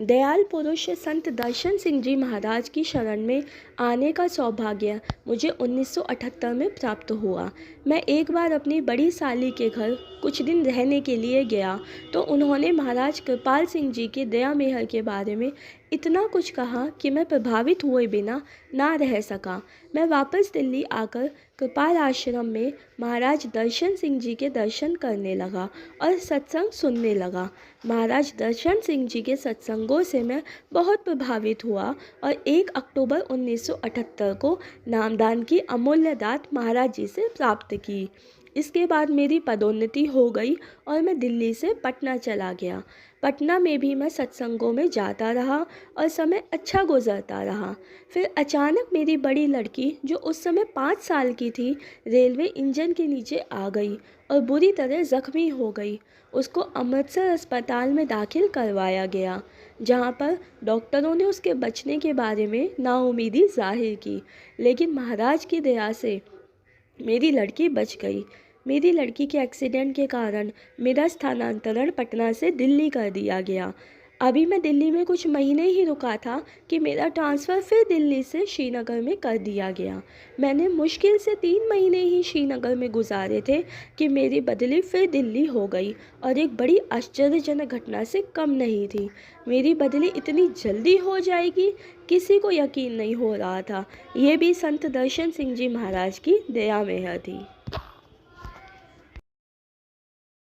दयाल पुरुष संत दर्शन सिंह जी महाराज की शरण में आने का सौभाग्य मुझे 1978 में प्राप्त हुआ। मैं एक बार अपनी बड़ी साली के घर कुछ दिन रहने के लिए गया तो उन्होंने महाराज कृपाल सिंह जी के दया मेहर के बारे में इतना कुछ कहा कि मैं प्रभावित हुए बिना ना रह सका। मैं वापस दिल्ली आकर कृपाल आश्रम में महाराज दर्शन सिंह जी के दर्शन करने लगा और सत्संग सुनने लगा। महाराज दर्शन सिंह जी के सत्संगों से मैं बहुत प्रभावित हुआ और 1 अक्टूबर 1978 को नामदान की अमूल्य दात महाराज जी से प्राप्त की। इसके बाद मेरी पदोन्नति हो गई और मैं दिल्ली से पटना चला गया। पटना में भी मैं सत्संगों में जाता रहा और समय अच्छा गुजरता रहा। फिर अचानक मेरी बड़ी लड़की जो उस समय 5 साल की थी रेलवे इंजन के नीचे आ गई और बुरी तरह ज़ख्मी हो गई। उसको अमृतसर अस्पताल में दाखिल करवाया गया, जहाँ पर डॉक्टरों ने उसके बचने के बारे में नाउम्मीदी जाहिर की, लेकिन महाराज की दया से मेरी लड़की बच गई। मेरी लड़की के एक्सीडेंट के कारण मेरा स्थानांतरण पटना से दिल्ली कर दिया गया। अभी मैं दिल्ली में कुछ महीने ही रुका था कि मेरा ट्रांसफ़र फिर दिल्ली से श्रीनगर में कर दिया गया। मैंने मुश्किल से 3 महीने ही श्रीनगर में गुजारे थे कि मेरी बदली फिर दिल्ली हो गई और एक बड़ी आश्चर्यजनक घटना से कम नहीं थी। मेरी बदली इतनी जल्दी हो जाएगी किसी को यकीन नहीं हो रहा था। ये भी संत दर्शन सिंह जी महाराज की दया मेहर थी।